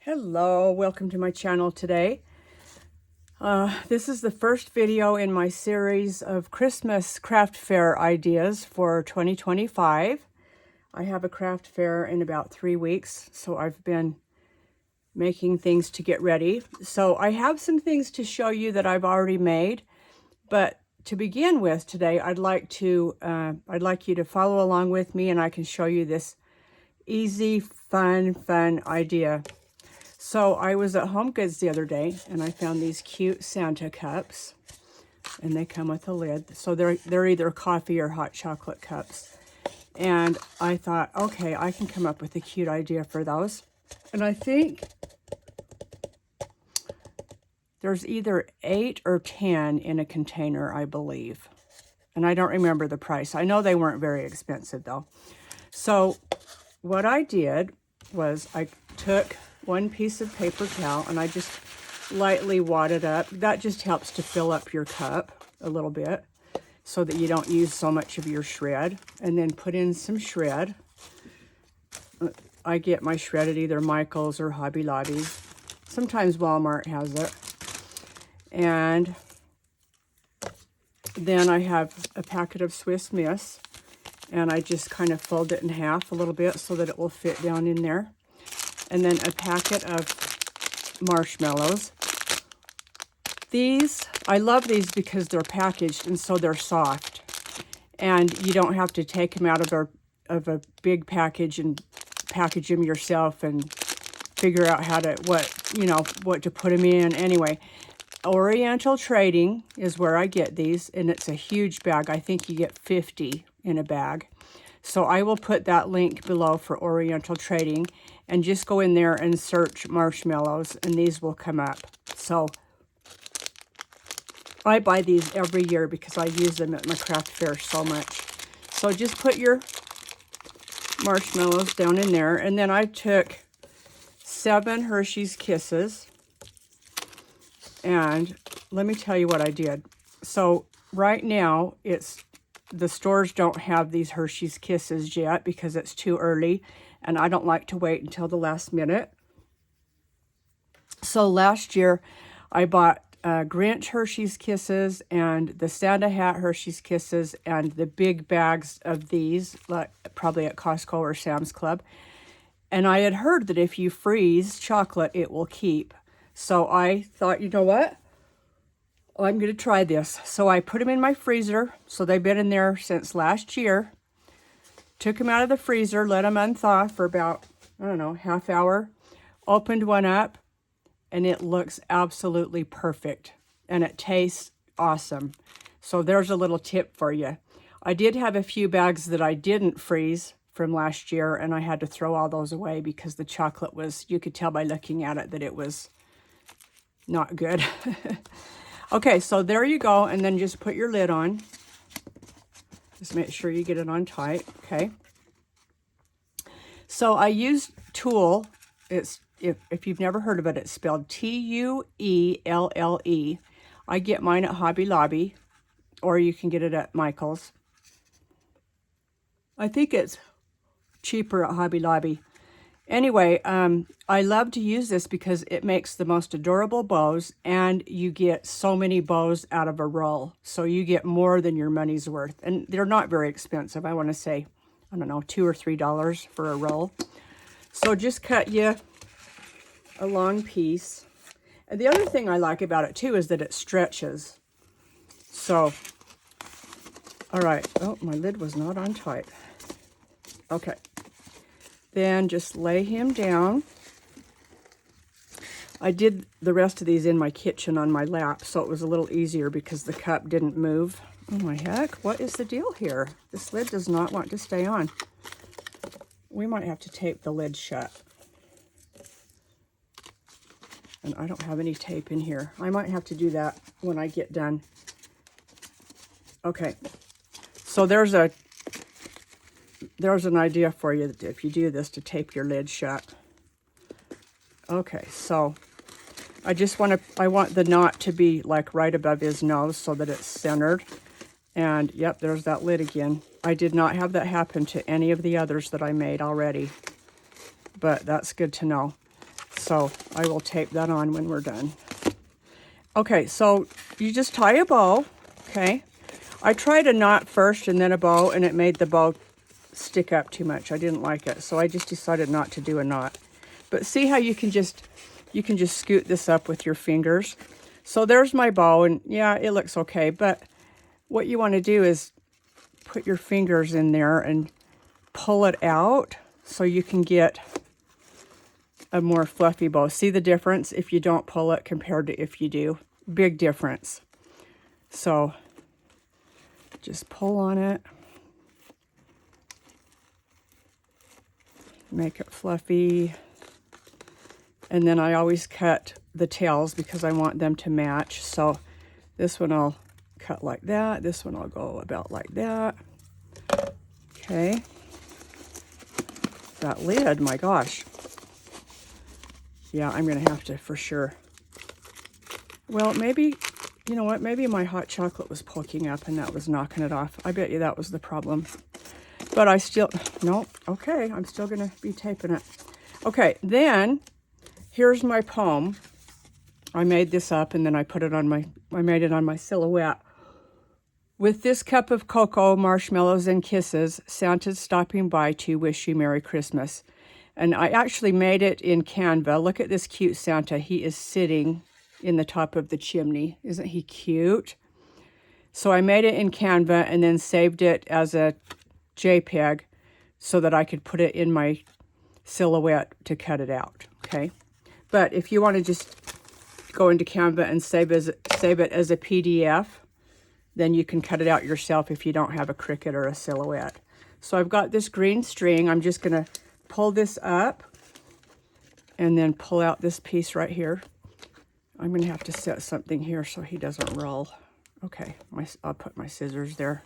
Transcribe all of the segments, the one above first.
Hello, welcome to my channel today. This is the first video in my series of Christmas craft fair ideas for 2025. I have a craft fair in about 3 weeks, so I've been making things to get ready. So I have some things to show you that I've already made, but to begin with today, I'd like you to follow along with me, and I can show you this easy, fun idea. So I was at Home Goods the other day, and I found these cute Santa cups, and they come with a lid. So they're either coffee or hot chocolate cups. And I thought, okay, I can come up with a cute idea for those. And I think there's either 8 or 10 in a container, I believe. And I don't remember the price. I know they weren't very expensive, though. So what I did was I took one piece of paper towel and I just lightly wad it up. That just helps to fill up your cup a little bit so that you don't use so much of your shred. And then put in some shred. I get my shred at either Michael's or Hobby Lobby's. Sometimes Walmart has it. And then I have a packet of Swiss Miss, and I just kind of fold it in half a little bit so that it will fit down in there. And then a packet of marshmallows. These, I love these because they're packaged and so they're soft. And you don't have to take them out of a big package and package them yourself and figure out what to put them in. Anyway, Oriental Trading is where I get these, and it's a huge bag. I think you get 50 in a bag. So I will put that link below for Oriental Trading, and just go in there and search marshmallows, and these will come up. So I buy these every year because I use them at my craft fair so much. So just put your marshmallows down in there, and then I took 7 Hershey's Kisses, and let me tell you what I did. So right now, the stores don't have these Hershey's Kisses yet because it's too early, and I don't like to wait until the last minute. So last year, I bought Grinch Hershey's Kisses and the Santa Hat Hershey's Kisses and the big bags of these, like probably at Costco or Sam's Club. And I had heard that if you freeze chocolate, it will keep. So I thought, you know what? I'm going to try this. So I put them in my freezer. So they've been in there since last year. Took them out of the freezer, let them unthaw for about, I don't know, half hour. Opened one up, and it looks absolutely perfect. And it tastes awesome. So there's a little tip for you. I did have a few bags that I didn't freeze from last year, and I had to throw all those away because the chocolate was, you could tell by looking at it that it was not good. Okay, so there you go, and then just put your lid on. Just make sure you get it on tight, okay? So I used Tulle. It's, if you've never heard of it, it's spelled Tuelle. I get mine at Hobby Lobby, or you can get it at Michael's. I think it's cheaper at Hobby Lobby. Anyway, I love to use this because it makes the most adorable bows, and you get so many bows out of a roll. So you get more than your money's worth. And they're not very expensive. I want to say, I don't know, $2 or $3 for a roll. So just cut you a long piece. And the other thing I like about it too is that it stretches. So, all right. Oh, my lid was not on tight. Okay. Then just lay him down. I did the rest of these in my kitchen on my lap, so it was a little easier because the cup didn't move. Oh my heck, what is the deal here? This lid does not want to stay on. We might have to tape the lid shut. And I don't have any tape in here. I might have to do that when I get done. Okay, so there's an idea for you if you do this to tape your lid shut. Okay, so I want the knot to be like right above his nose so that it's centered. And yep, there's that lid again. I did not have that happen to any of the others that I made already, but that's good to know. So I will tape that on when we're done. Okay, so you just tie a bow, okay? I tried a knot first and then a bow, and it made the bow stick up too much. I didn't like it, so I just decided not to do a knot. But see how you can just scoot this up with your fingers. So there's my bow, and yeah, it looks okay, but what you want to do is put your fingers in there and pull it out so you can get a more fluffy bow. See the difference if you don't pull it compared to if you do? Big difference. So just pull on it. Make it fluffy. And then I always cut the tails because I want them to match. So this one I'll cut like that. This one I'll go about like that. Okay. That lid, my gosh. Yeah, I'm going to have to for sure. Well, maybe, you know what? Maybe my hot chocolate was poking up and that was knocking it off. I bet you that was the problem. But I still, no, okay. I'm still going to be taping it. Okay, then here's my poem. I made this up and then I put it on I made it on my silhouette. With this cup of cocoa, marshmallows, and kisses, Santa's stopping by to wish you Merry Christmas. And I actually made it in Canva. Look at this cute Santa. He is sitting in the top of the chimney. Isn't he cute? So I made it in Canva and then saved it as a JPEG so that I could put it in my silhouette to cut it out, okay? But if you want to just go into Canva and save it as a PDF, then you can cut it out yourself if you don't have a Cricut or a silhouette. So I've got this green string. I'm just going to pull this up and then pull out this piece right here. I'm going to have to set something here so he doesn't roll. Okay, I'll put my scissors there.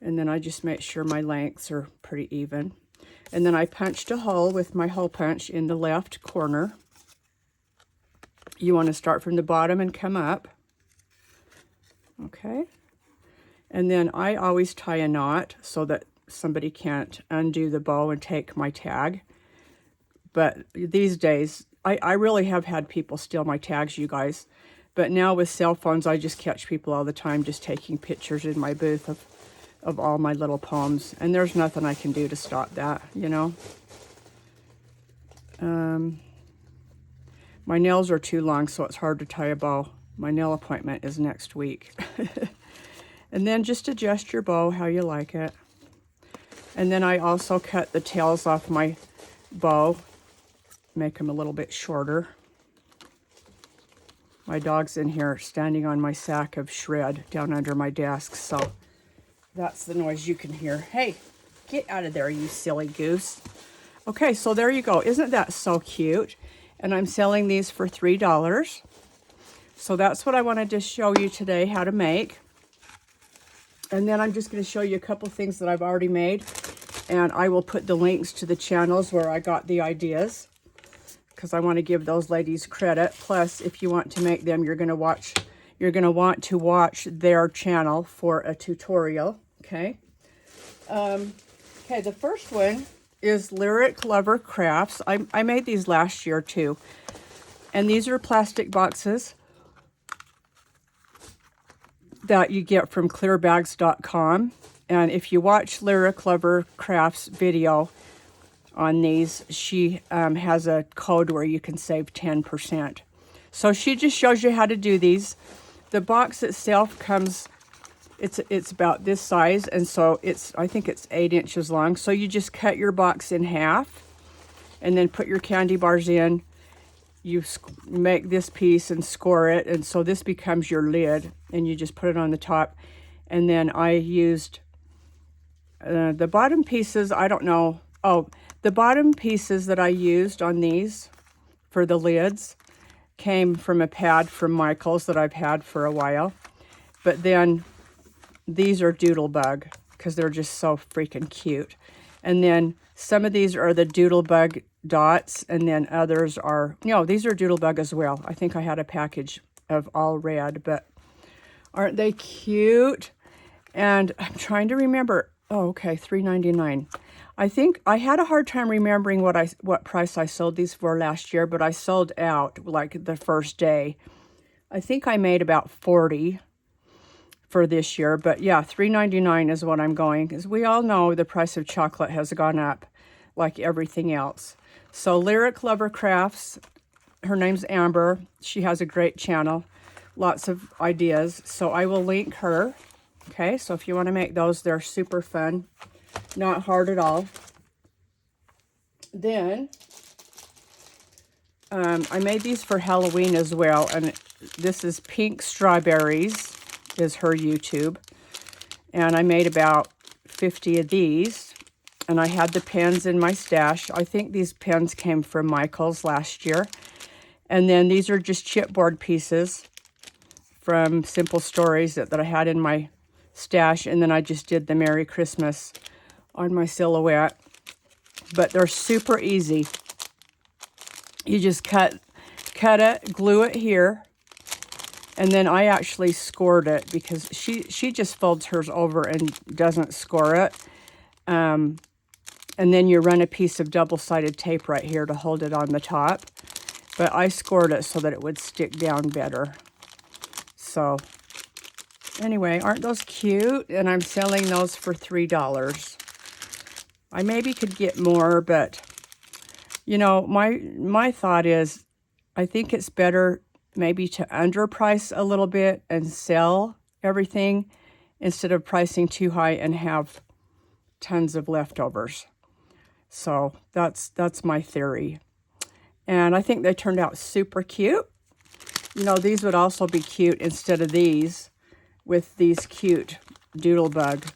And then I just make sure my lengths are pretty even. And then I punched a hole with my hole punch in the left corner. You want to start from the bottom and come up. Okay. And then I always tie a knot so that somebody can't undo the bow and take my tag. But these days, I really have had people steal my tags, you guys. But now with cell phones, I just catch people all the time just taking pictures in my booth of all my little poems. And there's nothing I can do to stop that, you know. My nails are too long, so it's hard to tie a bow. My nail appointment is next week. And then just adjust your bow how you like it. And then I also cut the tails off my bow, make them a little bit shorter. My dog's in here standing on my sack of shred down under my desk, so that's the noise you can hear. Hey, get out of there, you silly goose. Okay, so there you go. Isn't that so cute? And I'm selling these for $3. So that's what I wanted to show you today, how to make. And then I'm just going to show you a couple things that I've already made. And I will put the links to the channels where I got the ideas, because I want to give those ladies credit. Plus, if you want to make them, you're going to want to watch their channel for a tutorial. Okay. Okay, the first one is Lyric Lover Crafts. I made these last year too. And these are plastic boxes that you get from clearbags.com. And if you watch Lyric Lover Crafts video on these, she has a code where you can save 10%. So she just shows you how to do these. The box itself comes, it's about this size, and so I think it's 8 inches long. So you just cut your box in half and then put your candy bars in. You make this piece and score it, and so this becomes your lid, and you just put it on the top. And then I used the bottom pieces, I don't know. Oh, the bottom pieces that I used on these for the lids came from a pad from Michael's that I've had for a while. But then these are Doodlebug because they're just so freaking cute. And then some of these are the Doodlebug dots, and then others are, these are Doodlebug as well. I think I had a package of all red, but aren't they cute? And I'm trying to remember. Oh, okay, $3.99. I think I had a hard time remembering what price I sold these for last year, but I sold out like the first day. I think I made about 40 for this year, but yeah, $3.99 is what I'm going, because we all know the price of chocolate has gone up like everything else. So Lyric Lover Crafts, her name's Amber. She has a great channel, lots of ideas. So I will link her. Okay, so if you want to make those, they're super fun, not hard at all. Then I made these for Halloween as well, and this is Pink Strawberries, is her YouTube. And I made about 50 of these, and I had the pens in my stash. I think these pens came from Michael's last year. And then these are just chipboard pieces from Simple Stories that I had in my stash, and then I just did the Merry Christmas on my silhouette. But they're super easy. You just cut it, glue it here, and then I actually scored it because she just folds hers over and doesn't score it. And then you run a piece of double-sided tape right here to hold it on the top. But I scored it so that it would stick down better. So anyway, aren't those cute? And I'm selling those for $3. I maybe could get more, but you know, my thought is I think it's better maybe to underprice a little bit and sell everything instead of pricing too high and have tons of leftovers. So that's my theory. And I think they turned out super cute. You know, these would also be cute instead of these, with these cute Doodlebug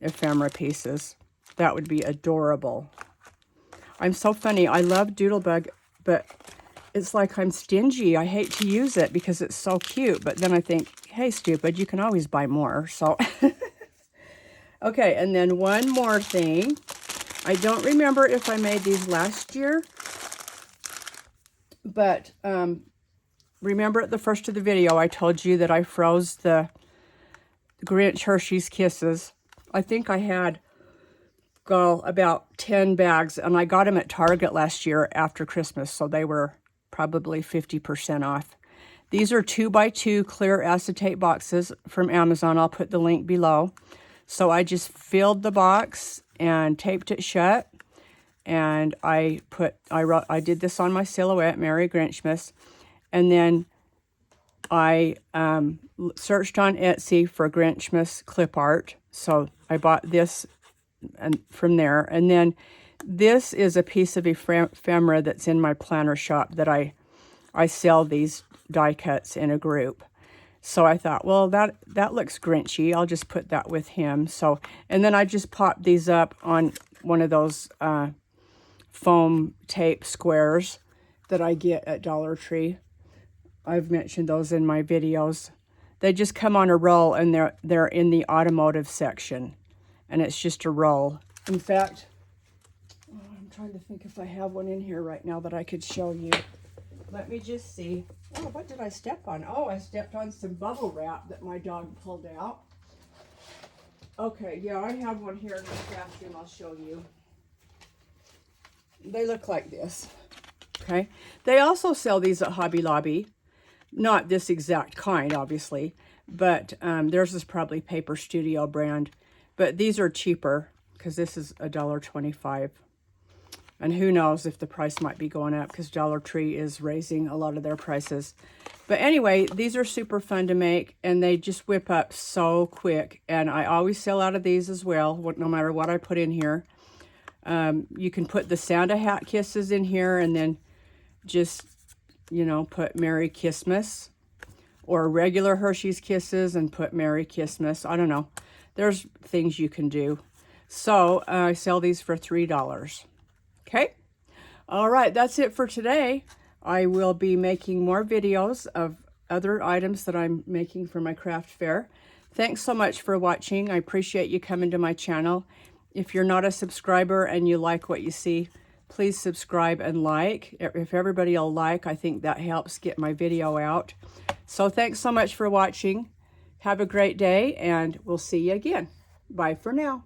ephemera pieces. That would be adorable. I'm so funny. I love Doodlebug, but it's like I'm stingy. I hate to use it because it's so cute. But then I think, hey, stupid, you can always buy more. So, okay, and then one more thing. I don't remember if I made these last year, but remember at the first of the video, I told you that I froze the Grinch Hershey's Kisses. I think I had about 10 bags, and I got them at Target last year after Christmas, so they were probably 50% off. These are 2x2 clear acetate boxes from Amazon. I'll put the link below. So I just filled the box and taped it shut, and I did this on my silhouette, Merry Grinchmas, and then I searched on Etsy for Grinchmas clip art. So I bought this and from there, and then this is a piece of ephemera that's in my planner shop that I sell these die cuts in a group. So I thought, well, that looks Grinchy. I'll just put that with him. So, and then I just popped these up on one of those foam tape squares that I get at Dollar Tree. I've mentioned those in my videos. They just come on a roll, and they're in the automotive section, and it's just a roll. In fact, I'm trying to think if I have one in here right now that I could show you. Let me just see. Oh, what did I step on? Oh, I stepped on some bubble wrap that my dog pulled out. Okay, yeah, I have one here in the bathroom. I'll show you. They look like this. Okay. They also sell these at Hobby Lobby. Not this exact kind, obviously, but theirs is probably Paper Studio brand. But these are cheaper because this is $1.25. And who knows if the price might be going up because Dollar Tree is raising a lot of their prices. But anyway, these are super fun to make, and they just whip up so quick. And I always sell out of these as well, no matter what I put in here. You can put the Santa hat kisses in here and then just, you know, put Merry Christmas, or regular Hershey's Kisses and put Merry Christmas. I don't know. There's things you can do. So I sell these for $3. Okay. All right. That's it for today. I will be making more videos of other items that I'm making for my craft fair. Thanks so much for watching. I appreciate you coming to my channel. If you're not a subscriber and you like what you see, please subscribe and like. If everybody will like, I think that helps get my video out. So thanks so much for watching. Have a great day, and we'll see you again. Bye for now.